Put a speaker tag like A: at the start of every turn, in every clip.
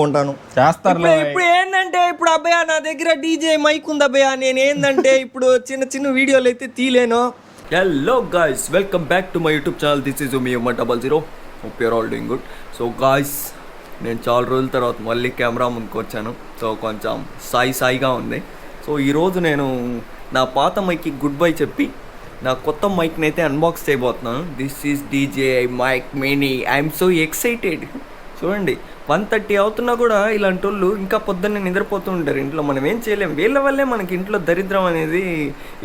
A: ఉంటాను
B: చేస్తారు.
A: ఇప్పుడు ఏంటంటే ఇప్పుడు అబ్బాయి నా దగ్గర డీజే మైక్ ఉంది అబ్బాయి, నేను ఏంటంటే ఇప్పుడు చిన్న చిన్న వీడియోలు అయితే తీలేను. Hello guys, welcome back to my YouTube channel. This is me 00. Hope you're all doing good. So guys, నేను చాలా రోజుల తర్వాత మళ్ళీ కెమెరా ముందుకు వచ్చాను. సో కొంచెం సాయిగా ఉంది. సో ఈరోజు నేను నా పాత మైక్కి గుడ్ బై చెప్పి నా కొత్త మైక్ని అయితే అన్బాక్స్ చేయబోతున్నాను. This is DJ mic mini. I'm so excited. చూడండి, 1:30 అవుతున్నా కూడా ఇలాంటి వాళ్ళు ఇంకా పొద్దున్నే నిద్రపోతూ ఉంటారు ఇంట్లో. మనం ఏం చేయలేం, వీళ్ళ వల్లే మనకి ఇంట్లో దరిద్రం అనేది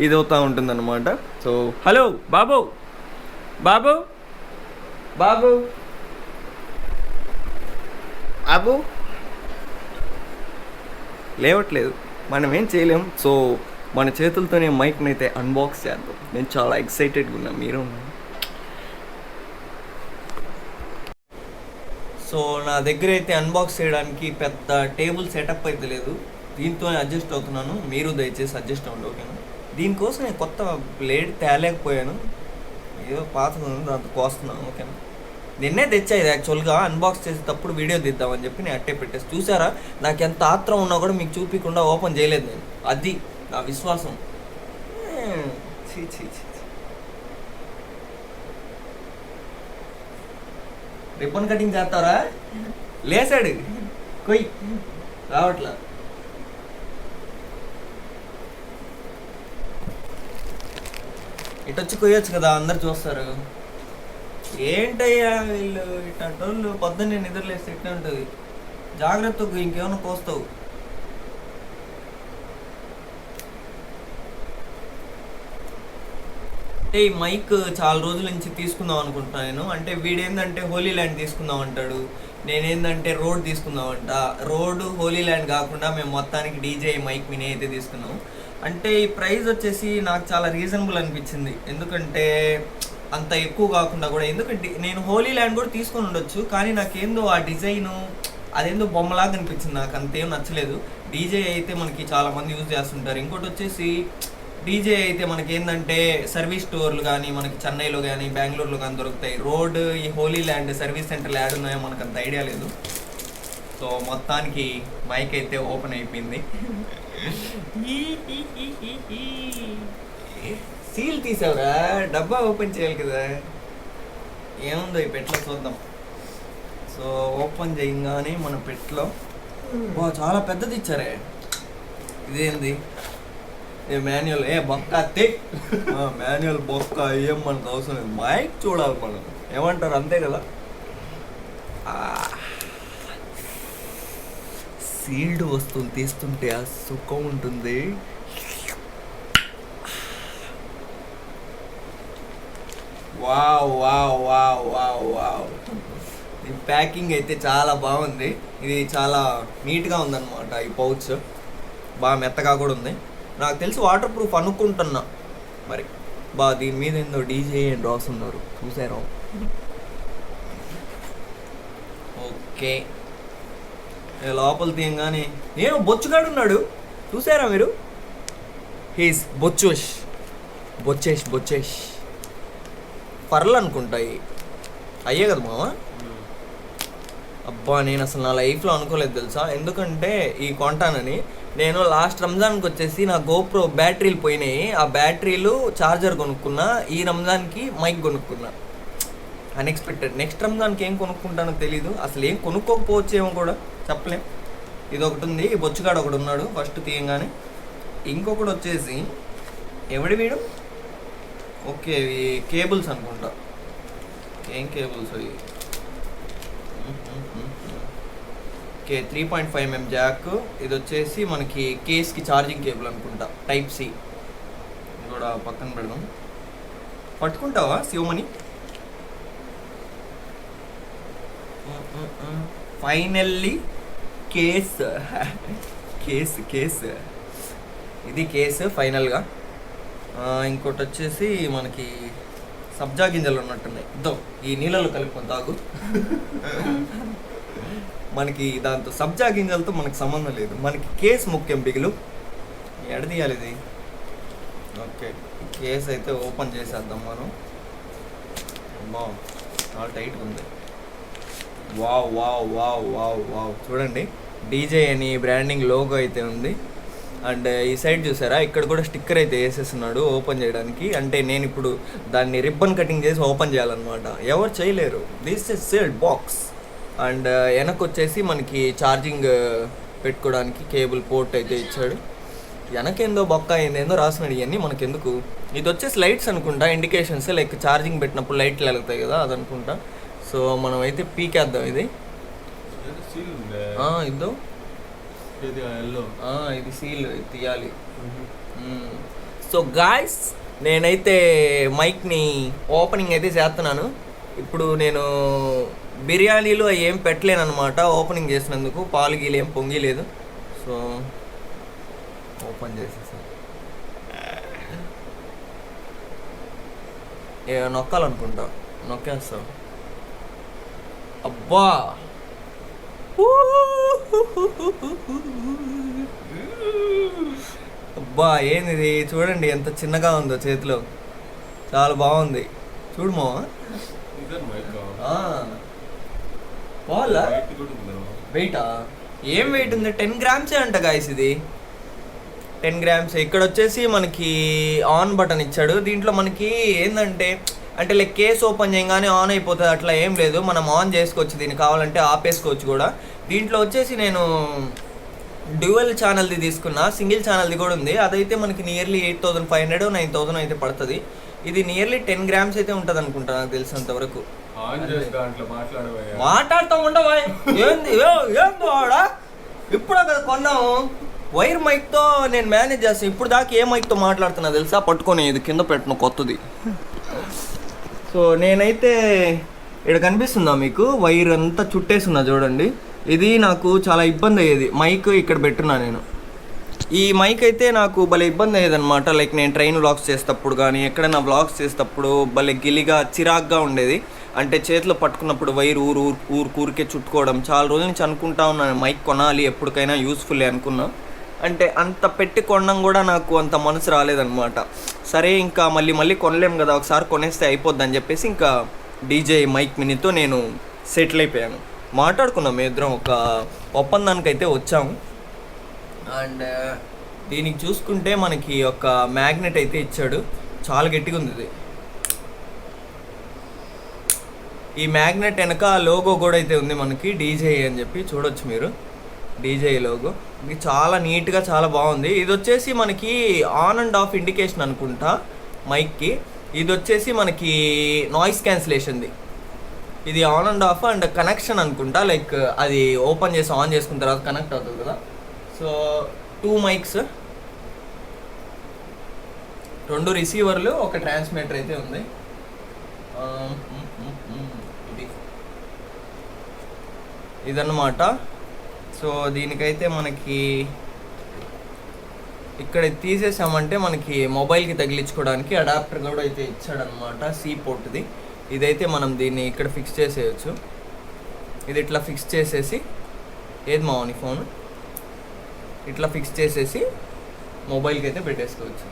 A: ఇదవుతూ ఉంటుందన్నమాట. సో హలో బాబు, బాబు బాబు బాబు లేవట్లేదు, మనం ఏం చేయలేం. సో మన చేతులతోనే మైక్ని అయితే అన్బాక్స్ చేద్దాం. నేను చాలా ఎక్సైటెడ్గా ఉన్నా, మీరు? సో నా దగ్గర అయితే అన్బాక్స్ చేయడానికి పెద్ద టేబుల్ సెటప్ అయితే లేదు, దీంతోనే అడ్జస్ట్ అవుతున్నాను. మీరు దయచేసి అడ్జస్ట్ అవ్వండి, ఓకేనా? దీనికోసం నేను కొత్త ప్లేట్ తేలేకపోయాను, ఏదో పాతది ఉంది దాంతో కోస్తున్నాను, ఓకేనా? నిన్నే తెచ్చా ఇది యాక్చువల్గా. అన్బాక్స్ చేసేటప్పుడు వీడియో తీద్దామని చెప్పి నేను అట్టే పెట్టేసి, చూసారా నాకు ఎంత ఆత్రం ఉన్నా కూడా మీకు చూపించకుండా ఓపెన్ చేయలేదు నేను. అది నా విశ్వాసం. చీ చీ చీ. రిబ్బన్ కటింగ్ చేస్తారా? లేసాడు కొయ్యి, రావట్లా. ఇటొచ్చి కొయ్యొచ్చు కదా, అందరు చూస్తారు. ఏంటయ్యా వీళ్ళు ఇట్టంటోళ్ళు పొద్దున్నే నిద్రలేస్తే ఇట్లా ఉంటుంది. జాగ్రత్తగా ఇంకేమైనా కోస్తావు. అంటే ఈ మైక్ చాలా రోజుల నుంచి తీసుకుందాం అనుకుంటున్నాను నేను. అంటే వీడేందంటే హోలీ ల్యాండ్ తీసుకుందాం అంటాడు, నేనేందంటే రోడ్ తీసుకుందామంట. రోడ్ హోలీ ల్యాండ్ కాకుండా మేము మొత్తానికి డీజే మైక్ మినీ అయితే తీసుకున్నాం. అంటే ఈ ప్రైస్ వచ్చేసి నాకు చాలా రీజనబుల్ అనిపించింది, ఎందుకంటే అంత ఎక్కువ కాకుండా కూడా. ఎందుకంటే నేను హోలీ ల్యాండ్ కూడా తీసుకొని ఉండొచ్చు, కానీ నాకేందో ఆ డిజైను అదేందో బొమ్మలాగా అనిపించింది, నాకు అంతేం నచ్చలేదు. డీజే అయితే మనకి చాలామంది యూజ్ చేస్తుంటారు. ఇంకోటి వచ్చేసి డీజే అయితే మనకి ఏంటంటే సర్వీస్ స్టోర్లు కానీ మనకి చెన్నైలో కానీ బెంగళూరులో కానీ దొరుకుతాయి. రోడ్ ఈ హోలీ ల్యాండ్ సర్వీస్ సెంటర్లు యాడ్ ఉన్నాయో మనకు అంత ఐడియా లేదు. సో మొత్తానికి మైక్ అయితే ఓపెన్ అయిపోయింది. సీల్ తీసావురా, డబ్బా ఓపెన్ చేయాలి కదా. ఏముందో ఈ పెట్లో చూద్దాం. సో ఓపెన్ చేయగానే మన పెట్లో చాలా పెద్దది ఇచ్చారే. ఇదేంది? మాన్యువల్ బొక్క మాన్యువల్ బొక్క ఏం మనకు అవసరం లేదు, మైక్ చూడాలి మనం. ఏమంటారు, అంతే కదా? సీల్డ్ వస్తువులు తీస్తుంటే ఆ సుఖం ఉంటుంది. Wow wow wow wow wow. ఈ ప్యాకింగ్ అయితే చాలా బాగుంది. ఇది చాలా నీట్గా ఉందన్నమాట. ఈ పౌచ్ బాగా మెత్తగా కూడా ఉంది. నాకు తెలిసి వాటర్ ప్రూఫ్ అనుకుంటున్నా మరి. దీని మీద ఏందో డీజే అని రాస్తున్నారు, చూసారా? ఓకే, లోపల తీయంగానే నేను బొచ్చుగాడు ఉన్నాడు, చూసారా మీరు? హీస్ బొచ్చేష్ పర్లు అనుకుంటాయి, అయ్యే కదా మామ. అబ్బా, నేను అసలు నా లైఫ్లో అనుకోలేదు తెలుసా, ఎందుకంటే ఈ కొంటానని. నేను లాస్ట్ రంజాన్కి వచ్చేసి నా గోప్రో బ్యాటరీలు పోయినాయి, ఆ బ్యాటరీలు చార్జర్ కొనుక్కున్నా. ఈ రంజాన్కి మైక్ కొనుక్కున్నా, అన్ఎక్స్పెక్టెడ్. నెక్స్ట్ రంజాన్కి ఏం కొనుక్కుంటానో తెలీదు, అసలు ఏం కొనుక్కోకపోవచ్చేమో కూడా చెప్పలేం. ఇది ఒకటి ఉంది, ఈ బొచ్చుగాడు ఒకడు ఉన్నాడు ఫస్ట్ తీయంగానే. ఇంకొకటి వచ్చేసి ఎవడి వీడు? ఓకే, ఇవి కేబుల్స్ అనుకుంటా. ఏం కేబుల్స్ అవి? Okay, 3.5mm jack. ఇది వచ్చేసి మనకి కేస్కి ఛార్జింగ్ కేబుల్ అనుకుంటా, టైప్ సి. ఇది కూడా పక్కన పెడదాం. పట్టుకుంటావా శివమణి? Finally case. ఇది కేసు ఫైనల్గా. ఇంకోటి వచ్చేసి మనకి సబ్జా గింజలు ఉన్నట్టున్నాయి, ఇద్దో ఈ నీళ్ళలో కలుపుకొని తాగు. మనకి దాంతో సబ్జా గింజలతో మనకు సంబంధం లేదు, మనకి కేసు ముఖ్యం. బిగులు ఎడదీయాలి ఇది. ఓకే, కేసు అయితే ఓపెన్ చేసేద్దాం మనం. చాలా టైట్గా ఉంది. Wow wow wow wow wow చూడండి, డీజే అని బ్రాండింగ్ లోగో అయితే ఉంది. అండ్ ఈ సైడ్ చూసారా, ఇక్కడ కూడా స్టిక్కర్ అయితే వేసేస్తున్నాడు ఓపెన్ చేయడానికి. అంటే నేను ఇప్పుడు దాన్ని రిబ్బన్ కటింగ్ చేసి ఓపెన్ చేయాలన్నమాట. ఎవరు చేయలేరు. This is sealed box. And వెనక్కి వచ్చేసి మనకి ఛార్జింగ్ పెట్టుకోవడానికి కేబుల్ పోర్ట్ అయితే ఇచ్చాడు. వెనకేందో బొక్క ఏందో రాసినాడు. ఇవన్నీ మనకెందుకు. ఇది వచ్చేసి లైట్స్ అనుకుంటా, ఇండికేషన్స్ లైక్ ఛార్జింగ్ పెట్టినప్పుడు లైట్లు వెళ్తాయి కదా, అదనుకుంటా. సో మనం అయితే పీకేద్దాం ఇది. ఇద్దో ఇది సీల్ తీయాలి. సో గాయ్స్, నేనైతే మైక్ని ఓపెనింగ్ అయితే చేస్తున్నాను. ఇప్పుడు నేను బిర్యానీలు అవి ఏం పెట్టలేను అనమాట ఓపెనింగ్ చేసినందుకు. పాలు గీలు ఏం పొంగిలేదు. సో ఓపెన్ చేసేసా. నొక్కాలనుకుంటా, నొక్కేస్తా. అబ్బా అబ్బా ఏంది చూడండి, ఎంత చిన్నగా ఉందో చేతిలో. చాలా బాగుంది చూడమో. వాళ్ళ వెయిటా ఏం వెయిట్ ఉంది? 10 గ్రామ్సే అంట గాయస్. ఇది 10 గ్రామ్స్. ఇక్కడ వచ్చేసి మనకి ఆన్ బటన్ ఇచ్చాడు. దీంట్లో మనకి ఏంటంటే అంటే లైక్ కేస్ ఓపెన్ చేయగానే ఆన్ అయిపోతుంది అట్లా ఏం లేదు. మనం ఆన్ చేసుకోవచ్చు, దీన్ని కావాలంటే ఆపేసుకోవచ్చు కూడా. దీంట్లో వచ్చేసి నేను డ్యూయల్ ఛానల్ది తీసుకున్నా, సింగిల్ ఛానల్ది కూడా ఉంది. అదైతే మనకి నియర్లీ 8,500 9,000 అయితే పడుతుంది. ఇది నియర్లీ 10 గ్రామ్స్ అయితే ఉంటుంది అనుకుంటా నాకు తెలిసినంత వరకు. మాట్లాడుతూ ఉండవా ఏంది ఏందా? ఇప్పుడు కదా కొన్నాము. వైర్ మైక్తో నేను మేనేజ్ చేస్తాను. ఇప్పుడు దాకా ఏ మైక్తో మాట్లాడుతున్నా తెలుసా? పట్టుకొని ఇది కింద పెట్టిన కొత్తది. సో నేనైతే ఇక్కడ కనిపిస్తుందా మీకు, వైర్ అంతా చుట్టేస్తున్నా చూడండి. ఇది నాకు చాలా ఇబ్బంది అయ్యేది. మైక్ ఇక్కడ పెట్టున్నా నేను. ఈ మైక్ అయితే నాకు భలే ఇబ్బంది అయ్యేది అనమాట. లైక్ నేను ట్రైన్ వ్లాగ్స్ చేసేటప్పుడు కానీ ఎక్కడైనా వ్లాగ్స్ చేసేటప్పుడు భలే గిలిగా చిరాగ్గా ఉండేది. అంటే చేతిలో పట్టుకున్నప్పుడు వైర్ ఊరికే చుట్టుకోవడం. చాలా రోజుల నుంచి అనుకుంటా ఉన్నాను మైక్ కొనాలి, ఎప్పటికైనా యూస్ఫుల్ అనుకున్నా. అంటే అంత పెట్టి కొనడం కూడా నాకు అంత మనసు రాలేదన్నమాట. సరే ఇంకా మళ్ళీ కొనలేము కదా, ఒకసారి కొనేస్తే అయిపోద్ది అని చెప్పేసి ఇంకా డీజే మైక్ మినీతో నేను సెటిల్ అయిపోయాను. మాట్లాడుకున్నాం ఇద్దరం, ఒక ఒప్పందానికి అయితే వచ్చాము. అండ్ దీనికి చూసుకుంటే మనకి ఒక మ్యాగ్నెట్ అయితే ఇచ్చాడు. చాలా గట్టిగా ఉంది ఇది. ఈ మ్యాగ్నెట్ వెనక లోగో కూడా అయితే ఉంది మనకి, డీజే అని చెప్పి చూడొచ్చు మీరు. డీజే లోగో ఇది చాలా నీట్గా చాలా బాగుంది. ఇది వచ్చేసి మనకి ఆన్ అండ్ ఆఫ్ ఇండికేషన్ అనుకుంటా మైక్కి. ఇది వచ్చేసి మనకి నాయిస్ క్యాన్సిలేషన్ది. ఇది on and of and connection అనుకుంటా. లైక్ అది ఓపెన్ చేసి ఆన్ చేసుకున్న తర్వాత కనెక్ట్ అవుతుంది కదా. సో 2 మైక్స్, 2 రిసీవర్లు, ఒక ట్రాన్స్మిటర్ అయితే ఉంది. ఇదన్నమాట. సో దీనికైతే మనకి ఇక్కడ తీసేసామంటే మనకి మొబైల్కి తగిలించుకోవడానికి అడాప్టర్ కూడా అయితే ఇచ్చాడనమాట, సి పోర్ట్ది. ఇదైతే మనం దీన్ని ఇక్కడ ఫిక్స్ చేసేయచ్చు. ఇది ఇట్లా ఫిక్స్ చేసేసి, ఏది మావని ఫోన్ ఇట్లా ఫిక్స్ చేసేసి మొబైల్కి అయితే పెట్టేసుకోవచ్చు.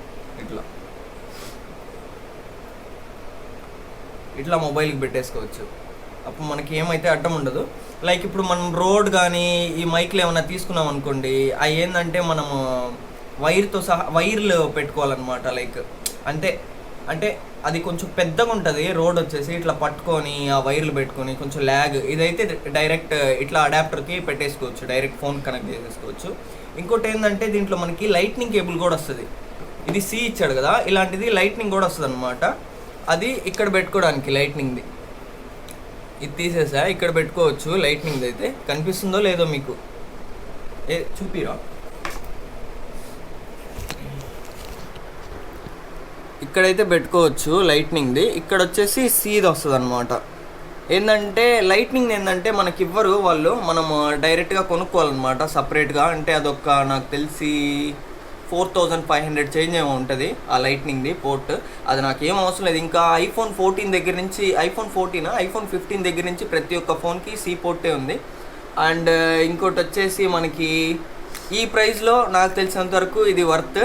A: ఇట్లా మొబైల్కి పెట్టేసుకోవచ్చు. అప్పుడు మనకి ఏమైతే అడ్డం ఉండదు. లైక్ ఇప్పుడు మనం రోడ్ కానీ ఈ మైక్లు ఏమైనా తీసుకున్నాం అనుకోండి, అవి ఏంటంటే మనము వైర్తో సహా వైర్లు పెట్టుకోవాలన్నమాట. లైక్ అంటే అది కొంచెం పెద్దగా ఉంటుంది రోడ్ వచ్చేసి. ఇట్లా పట్టుకొని ఆ వైర్లు పెట్టుకొని కొంచెం ల్యాగ్. ఇదైతే డైరెక్ట్ ఇట్లా అడాప్టర్కి పెట్టేసుకోవచ్చు, డైరెక్ట్ ఫోన్ కనెక్ట్ చేసేసుకోవచ్చు. ఇంకోటి ఏంటంటే దీంట్లో మనకి లైట్నింగ్ కేబుల్ కూడా వస్తుంది. ఇది సి ఇచ్చాడు కదా, ఇలాంటిది లైట్నింగ్ కూడా వస్తుంది అనమాట. అది ఇక్కడ పెట్టుకోవడానికి లైట్నింగ్ది. ఇది తీసేసా, ఇక్కడ పెట్టుకోవచ్చు లైట్నింగ్ది. అయితే కనిపిస్తుందో లేదో మీకు, చూపిరా. ఇక్కడైతే పెట్టుకోవచ్చు లైట్నింగ్ది. ఇక్కడ వచ్చేసి సీది వస్తుంది అనమాట. ఏంటంటే లైట్నింగ్ ఏంటంటే మనకి ఇవ్వరు వాళ్ళు, మనము డైరెక్ట్గా కొనుక్కోవాలన్నమాట సపరేట్గా. అంటే అదొక నాకు తెలిసి 4,500 చేంజ్ ఏమో ఉంటుంది ఆ లైట్నింగ్ది పోర్ట్. అది నాకేం అవసరం లేదు. ఇంకా ఐఫోన్ 14 దగ్గర నుంచి, ఐఫోన్ 15 దగ్గర నుంచి ప్రతి ఒక్క ఫోన్కి సి పోర్టే ఉంది. అండ్ ఇంకోటి వచ్చేసి మనకి ఈ ప్రైస్లో నాకు తెలిసినంత వరకు ఇది వర్త్.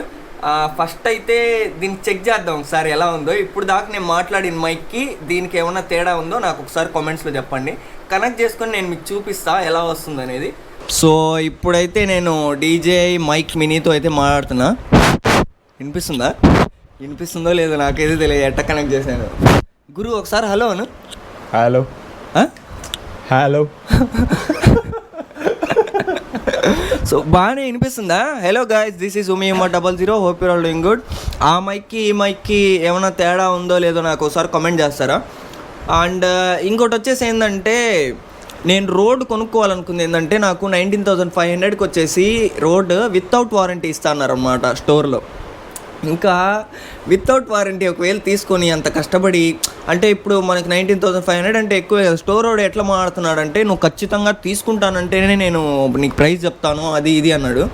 A: ఫస్ట్ అయితే దీన్ని చెక్ చేద్దాం ఒకసారి ఎలా ఉందో. ఇప్పుడు దాకా నేను మాట్లాడిన మైక్కి దీనికి ఏమైనా తేడా ఉందో నాకు ఒకసారి కామెంట్స్లో చెప్పండి. కనెక్ట్ చేసుకొని నేను మీకు చూపిస్తా ఎలా వస్తుంది అనేది. సో ఇప్పుడైతే నేను డీజే మైక్ మినీతో అయితే మాట్లాడుతున్నా. వినిపిస్తుందో లేదో నాకైతే తెలియదు ఎట్ట కనెక్ట్ చేశాను. గురు ఒకసారి హలో అను.
B: Hello hello.
A: సో బాగానే వినిపిస్తుందా? Hello guys, this is UMIUMA00. Hope you're all doing good. ఆ మైక్కి ఈ మైక్కి ఏమైనా తేడా ఉందో లేదో నాకు ఒకసారి కామెంట్ చేస్తారా? అండ్ ఇంకోటి వచ్చేసి ఏంటంటే, నేను రోడ్ కొనుక్కోవాలనుకుంది ఏంటంటే, నాకు 19,500కి వచ్చేసి రోడ్ వితౌట్ వారంటీ ఇస్తారన్నమాట స్టోర్లో. ఇంకా వితౌట్ వారంటీ ఒకవేళ తీసుకొని అంత కష్టపడి, అంటే ఇప్పుడు మనకి 19,500 అంటే ఎక్కువే కదా. స్టోర్ రోడ్ ఎట్లా మాడుతున్నాడు అంటే, నువ్వు ఖచ్చితంగా తీసుకుంటానంటేనే నేను నీకు ప్రైస్ చెప్తాను అది ఇది అన్నాడు.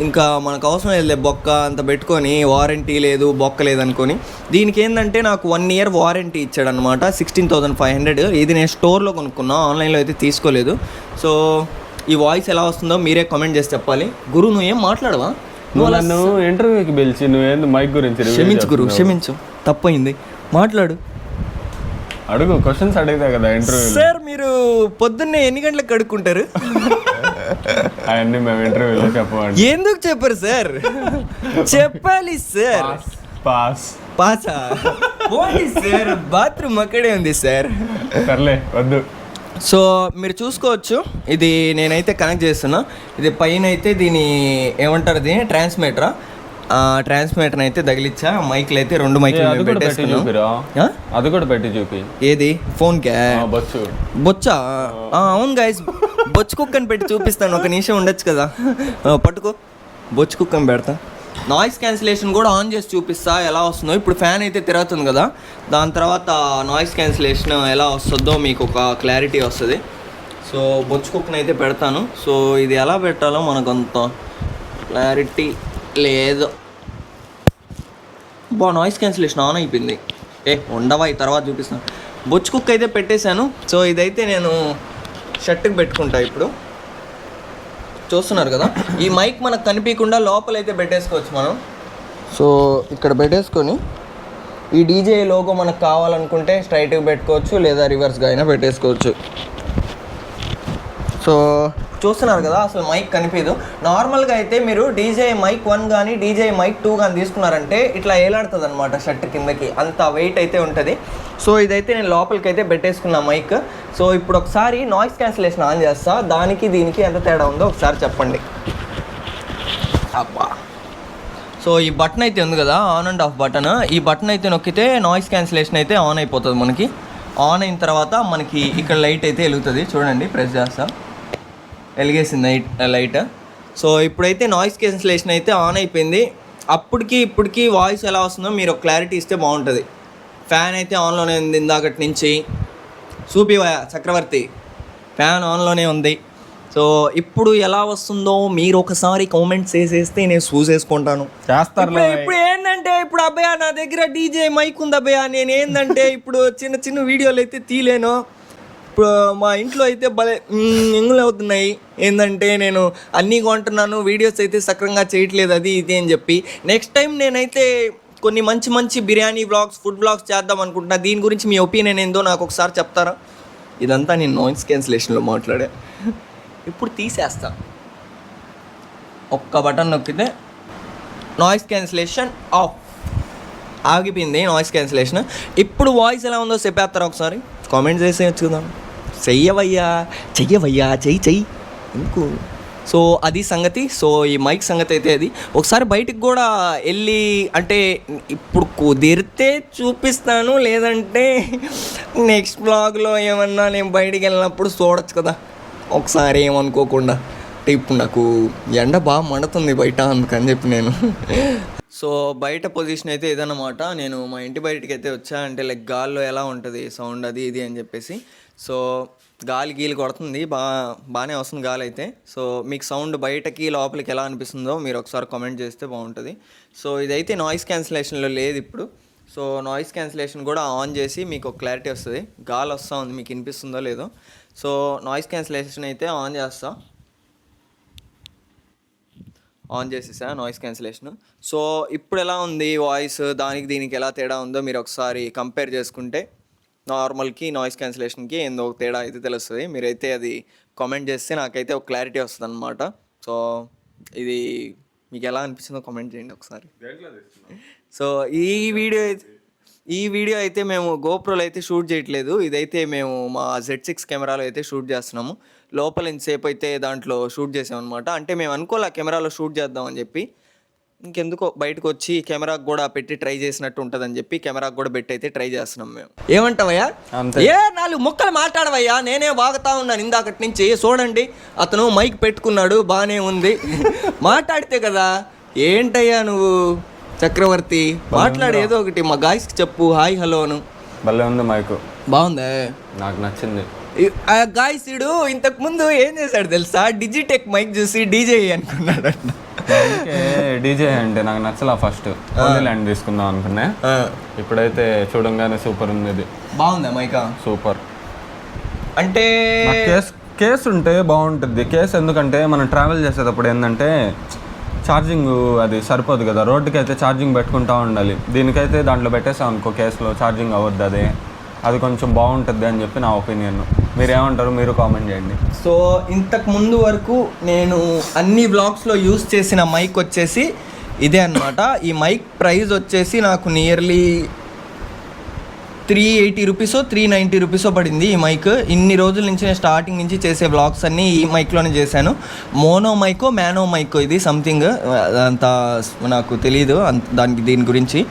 A: ఇంకా మనకు అవసరం లేదు బొక్క అంత పెట్టుకొని, వారంటీ లేదు బొక్క లేదనుకొని. దీనికి ఏంటంటే నాకు 1 year వారంటీ ఇచ్చాడు అనమాట. 16,500. ఇది నేను స్టోర్లో కొనుక్కున్నా, ఆన్లైన్లో అయితే తీసుకోలేదు. సో ఈ వాయిస్ ఎలా వస్తుందో మీరే కామెంట్ చేసి చెప్పాలి. గురు నువ్వేం మాట్లాడవా?
B: నువ్వు నన్ను ఇంటర్వ్యూకి పిలిచి నువ్వేందు మైక్ గురించి
A: క్షమించు గురు, క్షమించు, తప్పైంది, మాట్లాడు.
B: అడుగు, క్వశ్చన్స్ అడిగితే కదా ఇంటర్వ్యూ.
A: సార్ మీరు పొద్దున్నే ఎన్ని గంటలకు కడుక్కుంటారు?
B: అవన్నీ మేము ఇంటర్వ్యూలో చెప్పండి.
A: ఎందుకు చెప్పరు సార్? చెప్పాలి సార్. పాసా పోండి సార్, బాత్రూమ్ అక్కడే ఉంది సార్.
B: సర్లే వద్దు.
A: సో మీరు చూసుకోవచ్చు, ఇది నేనైతే కనెక్ట్ చేస్తున్నా. ఇది పైన అయితే దీని ఏమంటారు, దీని ట్రాన్స్మీటరా. ట్రాన్స్మీటర్ అయితే తగిలిచ్చా. మైక్లు అయితే 2 మైక్లు
B: అది కూడా పెట్టి చూపి.
A: ఏది? ఫోన్ క్యా? బొచ్చా? అవును గైస్, బొచ్చు కుక్కని పెట్టి చూపిస్తాను. ఒక నిమిషం ఉండొచ్చు కదా. పట్టుకో, బొచ్చు కుక్కని పెడతా. నాయిస్ క్యాన్సిలేషన్ కూడా ఆన్ చేసి చూపిస్తా ఎలా వస్తుందో. ఇప్పుడు ఫ్యాన్ అయితే తిరుగుతుంది కదా, దాని తర్వాత నాయిస్ క్యాన్సిలేషన్ ఎలా వస్తుందో మీకు ఒక క్లారిటీ వస్తుంది. సో బొచ్చు కుక్కని అయితే పెడతాను. సో ఇది ఎలా పెట్టాలో మనకు అంత క్లారిటీ లేదు. నాయిస్ క్యాన్సిలేషన్ ఆన్ అయిపోయింది. ఉండవా, ఈ తర్వాత చూపిస్తాను. బొచ్చు కుక్క అయితే పెట్టేశాను. సో ఇదైతే నేను షర్ట్కి పెట్టుకుంటా. ఇప్పుడు చూస్తున్నారు కదా, ఈ మైక్ మనకు కనిపించకుండా లోపలైతే పెట్టేసుకోవచ్చు మనం. సో ఇక్కడ పెట్టేసుకొని ఈ డీజే లోగో మనకు కావాలనుకుంటే స్ట్రైట్గా పెట్టుకోవచ్చు, లేదా రివర్స్గా అయినా పెట్టేసుకోవచ్చు. సో చూస్తున్నారు కదా, అసలు మైక్ కనిపించదు. నార్మల్గా అయితే మీరు డీజే మైక్ 1 కానీ డీజే మైక్ 2 కానీ తీసుకున్నారంటే ఇట్లా ఏలాడుతుంది అనమాట షర్ట్ కిందకి, అంత వెయిట్ అయితే ఉంటుంది. సో ఇదైతే నేను లోపలికి అయితే పెట్టేసుకున్నా మైక్. సో ఇప్పుడు ఒకసారి నాయిస్ క్యాన్సిలేషన్ ఆన్ చేస్తా, దానికి దీనికి ఎంత తేడా ఉందో ఒకసారి చెప్పండి. అబ్బా. సో ఈ బటన్ అయితే ఉంది కదా, ఆన్ అండ్ ఆఫ్ బటన్. ఈ బటన్ అయితే నొక్కితే నాయిస్ క్యాన్సిలేషన్ అయితే ఆన్ అయిపోతుంది మనకి. ఆన్ అయిన తర్వాత మనకి ఇక్కడ లైట్ అయితే వెలుగుతుంది. చూడండి, ప్రెస్ చేస్తా, వెలిగేసింది లైట్. సో ఇప్పుడైతే నాయిస్ క్యాన్సిలేషన్ అయితే ఆన్ అయిపోయింది. అప్పటికి ఇప్పటికి వాయిస్ ఎలా వస్తుందో మీరు ఒక క్లారిటీ ఇస్తే బాగుంటుంది. ఫ్యాన్ అయితే ఆన్లోనే ఉంది ఇందాకటి నుంచి. చూపివా చక్రవర్తి, ఫ్యాన్ ఆన్లోనే ఉంది. సో ఇప్పుడు ఎలా వస్తుందో మీరు ఒకసారి కామెంట్స్ వేసేస్తే నేను చూసేసుకుంటాను. ఇప్పుడు ఏంటంటే, ఇప్పుడు అబ్బాయి నా దగ్గర డీజే మైక్ ఉంది అబ్బాయి. నేను ఏంటంటే ఇప్పుడు చిన్న చిన్న వీడియోలు అయితే తీలేను. ఇప్పుడు మా ఇంట్లో అయితే భలే ఎంగులు అవుతున్నాయి. ఏంటంటే నేను అన్నీ కొంటున్నాను, వీడియోస్ అయితే సక్రంగా చేయట్లేదు, అది ఇది అని చెప్పి. నెక్స్ట్ టైం నేనైతే కొన్ని మంచి మంచి బిర్యానీ వ్లాగ్స్, ఫుడ్ వ్లాగ్స్ చేద్దాం అనుకుంటున్నా. దీని గురించి మీ ఒపీనియన్ ఏందో నాకు ఒకసారి చెప్తారా? ఇదంతా నేను నాయిస్ క్యాన్సిలేషన్లో మాట్లాడా. ఇప్పుడు తీసేస్తా, ఒక్క బటన్ నొక్కితే నాయిస్ క్యాన్సిలేషన్ ఆఫ్, ఆగిపోయింది నాయిస్ క్యాన్సిలేషన్. ఇప్పుడు వాయిస్ ఎలా ఉందో చెప్పేస్తారా ఒకసారి? కామెంట్ చేసేయచ్చు కదా. చెయ్యవయ్యా చెయ్యి ఎందుకు? సో అది సంగతి. సో ఈ మైక్ సంగతి అయితే అది. ఒకసారి బయటికి కూడా వెళ్ళి, అంటే ఇప్పుడు కుదిరితే చూపిస్తాను, లేదంటే నెక్స్ట్ బ్లాగ్లో ఏమన్నా నేను బయటికి వెళ్ళినప్పుడు చూడొచ్చు కదా ఒకసారి, ఏమనుకోకుండా. అంటే ఇప్పుడు నాకు ఎండ బాగా మండుతుంది బయట, అందుకని చెప్పి నేను. సో బయట పొజిషన్ అయితే ఇదన్నమాట. నేను మా ఇంటి బయటికి అయితే వచ్చా, అంటే లైక్ గాల్లో ఎలా ఉంటుంది సౌండ్ అది ఇది అని చెప్పేసి. సో గాలి గీలు కొడుతుంది, బాగానే వస్తుంది గాలి అయితే. సో మీకు సౌండ్ బయటకి లోపలికి ఎలా అనిపిస్తుందో మీరు ఒకసారి కామెంట్ చేస్తే బాగుంటుంది. సో ఇదైతే నాయిస్ క్యాన్సిలేషన్లో లేదు ఇప్పుడు. సో నాయిస్ క్యాన్సిలేషన్ కూడా ఆన్ చేసి మీకు ఒక క్లారిటీ వస్తుంది. గాలి వస్తూ ఉంది, మీకు వినిపిస్తుందో లేదో. సో నాయిస్ క్యాన్సిలేషన్ అయితే ఆన్ చేసేసా నాయిస్ క్యాన్సిలేషన్. సో ఇప్పుడు ఎలా ఉంది వాయిస్, దానికి దీనికి ఎలా తేడా ఉందో మీరు ఒకసారి కంపేర్ చేసుకుంటే నార్మల్కి నాయిస్ క్యాన్సిలేషన్కి ఏందో ఒక తేడా అయితే తెలుస్తుంది. మీరైతే అది కామెంట్ చేస్తే నాకైతే ఒక క్లారిటీ వస్తుంది అనమాట. సో ఇది మీకు ఎలా అనిపించిందో కామెంట్ చేయండి ఒకసారి. సో ఈ వీడియో అయితే మేము గోప్రోలో అయితే షూట్ చేయట్లేదు. ఇదైతే మేము మా Z6 కెమెరాలో అయితే షూట్ చేస్తున్నాము. లోపల ఇంతసేపు అయితే దాంట్లో షూట్ చేసామన్నమాట. అంటే మేము అనుకోలే కెమెరాలో షూట్ చేద్దామని చెప్పి, ఇంకెందుకో బయటకు వచ్చి కెమెరాకు కూడా పెట్టి ట్రై చేసినట్టు ఉంటుందని చెప్పి కెమెరాకు కూడా పెట్టి అయితే ట్రై చేస్తున్నాం మేము. ఏమంటావయ్యా? ఏ 4 ముక్కలు మాట్లాడవయ్యా, నేనే వాగుతా ఉన్నాను ఇందాకటి నుంచి. చూడండి, అతను మైక్ పెట్టుకున్నాడు, బాగానే ఉంది. మాట్లాడితే కదా. ఏంటయ్యా నువ్వు చక్రవర్తి, మాట్లాడు ఏదో ఒకటి. మా గాయస్కి చెప్పు హాయ్ హలోను.
B: భలే ఉంది మైకు,
A: బాగుందా?
B: నాకు నచ్చింది.
A: గాయస్ ఇడు ఇంతకు ముందు ఏం చేశాడు తెలుసా? డిజిటెక్ మైక్ చూసి డీజే అనుకున్నాడు.
B: డీజే అంటే నాకు నచ్చలా. ఫస్ట్ ల్యాండ్ తీసుకుందాం అనుకున్నా. ఇప్పుడైతే చూడంగానే సూపర్ ఉంది. ఇది
A: బాగుందా మైకా?
B: సూపర్.
A: అంటే
B: కేస్ ఉంటే బాగుంటుంది. కేస్ ఎందుకంటే మనం ట్రావెల్ చేసేటప్పుడు ఏంటంటే ఛార్జింగ్ అది సరిపోదు కదా, రోడ్డుకి అయితే ఛార్జింగ్ పెట్టుకుంటూ ఉండాలి. దీనికైతే దాంట్లో పెట్టేసాం అనుకో, కేసులో ఛార్జింగ్ అవ్వద్దు. అది కొంచెం బాగుంటుంది అని చెప్పి నా ఒపీనియన్. మీరేమంటారు? మీరు కామెంట్ చేయండి.
A: సో ఇంతకు ముందు వరకు నేను అన్ని వ్లాగ్స్లో యూస్ చేసిన మైక్ వచ్చేసి ఇదే అనమాట. ఈ మైక్ ప్రైస్ వచ్చేసి నాకు నియర్లీ 380 రూపీసో 390 రూపీసో పడింది ఈ మైక్. ఇన్ని రోజుల నుంచి నేను స్టార్టింగ్ నుంచి చేసే వ్లాగ్స్ అన్నీ ఈ మైక్లోనే చేశాను. మోనో మైకో మ్యానో మైకో ఇది సంథింగ్, అంత నాకు తెలీదు దీని గురించి.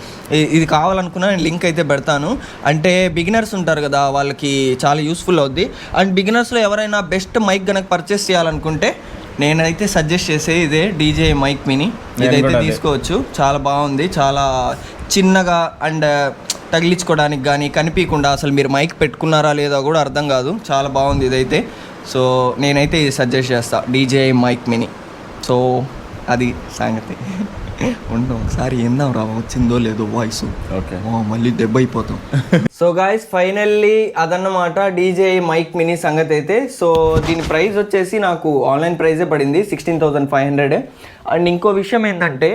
A: ఇది కావాలనుకున్నా నేను లింక్ అయితే పెడతాను. అంటే బిగినర్స్ ఉంటారు కదా, వాళ్ళకి చాలా యూస్ఫుల్ అవుద్ది. అండ్ బిగినర్స్లో ఎవరైనా బెస్ట్ మైక్ కనుక పర్చేస్ చేయాలనుకుంటే నేనైతే సజెస్ట్ చేసే ఇదే DJI మైక్ మినీ. ఇదైతే తీసుకోవచ్చు, చాలా బాగుంది. చాలా చిన్నగా అండ్ తగిలించుకోవడానికి కానీ కనిపించకుండా, అసలు మీరు మైక్ పెట్టుకున్నారా లేదా కూడా అర్థం కాదు. చాలా బాగుంది ఇదైతే. సో నేనైతే ఇది సజెస్ట్ చేస్తా, DJI మైక్ మినీ. సో అది సంగతి. ఉంటాం ఒకసారి ఏందాం రా, వచ్చిందో లేదో వాయిస్.
B: ఓకే,
A: మళ్ళీ దెబ్బ అయిపోతాం. సో గాయస్ ఫైనల్లీ అదన్నమాట DJI మైక్ మినీ సంగతి అయితే. సో దీని ప్రైస్ వచ్చేసి నాకు ఆన్లైన్ ప్రైజే పడింది 16,500. అండ్ ఇంకో విషయం ఏంటంటే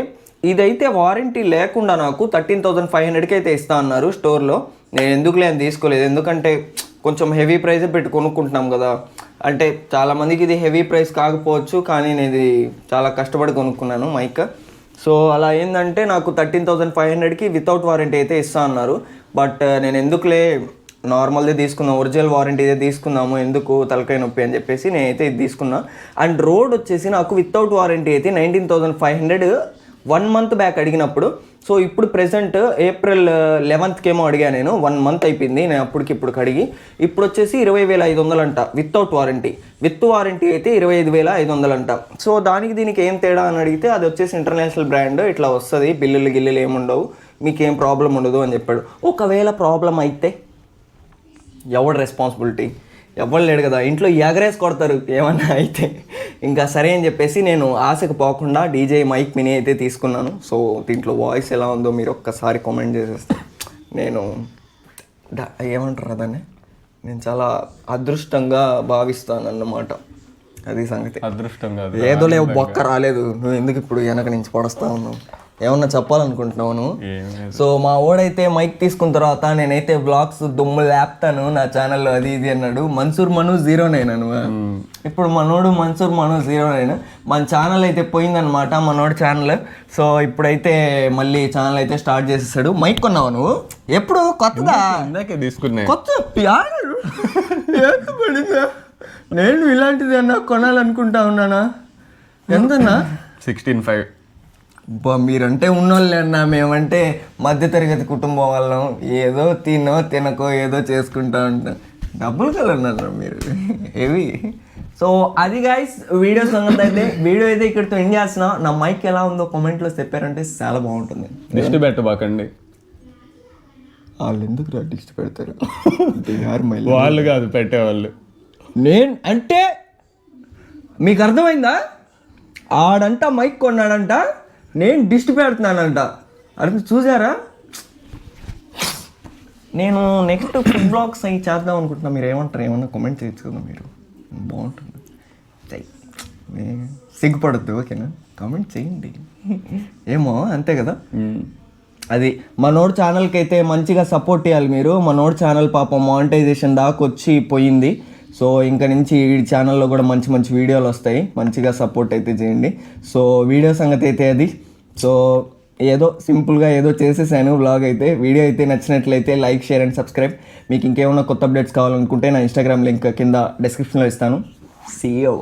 A: ఇదైతే వారంటీ లేకుండా నాకు 13,500కి అయితే ఇస్తా అన్నారు స్టోర్లో. నేను ఎందుకులే అని తీసుకోలేదు, ఎందుకంటే కొంచెం హెవీ ప్రైజే పెట్టి కొనుక్కుంటున్నాం కదా. అంటే చాలామందికి ఇది హెవీ ప్రైస్ కాకపోవచ్చు, కానీ నేను ఇది చాలా కష్టపడి కొనుక్కున్నాను మైక్. సో అలా ఏంటంటే నాకు 13,500కి వితౌట్ వారంటీ అయితే ఇస్తా అన్నారు. బట్ నేను ఎందుకులే నార్మల్దే తీసుకుందాం, ఒరిజినల్ వారంటీ ఇదే తీసుకుందాము, ఎందుకు తలకాయ నొప్పి అని చెప్పేసి నేనైతే ఇది తీసుకున్నా. అండ్ రోడ్ వచ్చేసి నాకు వితౌట్ వారంటీ అయితే 19,500 1 మంత్ బ్యాక్ అడిగినప్పుడు. సో ఇప్పుడు ప్రెసెంట్ April 11th అడిగా నేను. 1 మంత్ అయిపోయింది నేను ఇప్పుడు అడిగి. ఇప్పుడు వచ్చేసి 20,500 అంట వితౌట్ వారంటీ. విత్ వారంటీ అయితే 25,500 అంట. సో దీనికి ఏం తేడా అని అడిగితే అది వచ్చేసి ఇంటర్నేషనల్ బ్రాండ్, ఇట్లా వస్తుంది, బిల్లులు ఏముండవు, మీకేం ప్రాబ్లం ఉండదు అని చెప్పాడు. ఒకవేళ ప్రాబ్లం అయితే ఎవడు రెస్పాన్సిబిలిటీ? ఎవ్వరు లేడు కదా, ఇంట్లో ఎగరేసి కొడతారు ఏమన్నా అయితే. ఇంకా సరే అని చెప్పేసి నేను ఆశకు పోకుండా DJI మైక్ మినీ అయితే తీసుకున్నాను. సో దీంట్లో వాయిస్ ఎలా ఉందో మీరు ఒక్కసారి కామెంట్ చేసేస్తే నేను ఏమంటారు దాన్ని, నేను చాలా అదృష్టంగా భావిస్తాను అన్నమాట. అది సంగతి.
B: అదృష్టం కాదు,
A: ఏదో లేవు బొక్క రాలేదు. నువ్వు ఎందుకు ఇప్పుడు వెనక నుంచి పడస్తా ఉన్నావు? ఏమన్నా చెప్పాలనుకుంటున్నావు నువ్వు? సో మా ఓడైతే మైక్ తీసుకున్న తర్వాత నేనైతే వ్లాగ్స్ దుమ్ము లేపుతాను నా ఛానల్లో, అది ఇది అన్నాడు. మన్సూర్ మను 09 అను. ఇప్పుడు మనోడు మన్సూర్ మను 09. మన ఛానల్ అయితే పోయిందనమాట, మనోడు ఛానల్. సో ఇప్పుడైతే మళ్ళీ ఛానల్ అయితే స్టార్ట్ చేసేసాడు. మైక్ కొన్నావు నువ్వు? ఎప్పుడు? కొత్తదా?
B: తీసుకున్నా.
A: కొత్త పడిందా? నేను ఇలాంటిది అన్నా కొనాలనుకుంటా ఉన్నానా? ఎంతన్నా?
B: 16,500.
A: మీరంటే ఉన్నోళ్ళే అన్నా, మేమంటే మధ్యతరగతి కుటుంబం వాళ్ళం. ఏదో తినకో ఏదో చేసుకుంటా ఉంటాం. డబ్బులు కలన్నారు మీరు ఏవి. సో అది గైస్ వీడియో సంగతి అయితే. వీడియో అయితే ఇక్కడితో ఎండ్ చేస్తున్నా. నా మైక్ ఎలా ఉందో కామెంట్లో చెప్పారంటే చాలా బాగుంటుంది.
B: దిష్టి పెట్టబాకండి.
A: వాళ్ళు ఎందుకు దిష్టి పెడతారు?
B: వాళ్ళు కాదు పెట్టేవాళ్ళు.
A: నేను అంటే మీకు అర్థమైందా? ఆడంట మైక్ కొన్నాడంట, నేను దిష్టి పెడుతున్నానంట. అర్థం చూసారా? నేను నెక్స్ట్ ఫుడ్ బ్లాగ్స్ అవి చేద్దాం అనుకుంటున్నా. మీరు ఏమంటారు? ఏమన్నా కామెంట్ చేయొచ్చు కదా మీరు, బాగుంటుంది. సిగ్గుపడద్దు, ఓకేనా? కామెంట్ చేయండి. ఏమో అంతే కదా. అది మనోడు ఛానల్కి అయితే మంచిగా సపోర్ట్ చేయాలి మీరు. మనోడు ఛానల్ పాపం మానిటైజేషన్ దాకా వచ్చి పోయింది. సో ఇంకా నుంచి ఈ ఛానల్లో కూడా మంచి మంచి వీడియోలు వస్తాయి, మంచిగా సపోర్ట్ అయితే చేయండి. సో వీడియో సంగతి అయితే అది. సో ఏదో సింపుల్గా ఏదో చేసేసాను వ్లాగ్ అయితే. వీడియో అయితే నచ్చినట్లయితే లైక్, షేర్ అండ్ సబ్స్క్రైబ్. మీకు ఇంకేమైనా కొత్త అప్డేట్స్ కావాలనుకుంటే నా ఇన్స్టాగ్రామ్ లింక్ కింద డిస్క్రిప్షన్లో ఇస్తాను. See you.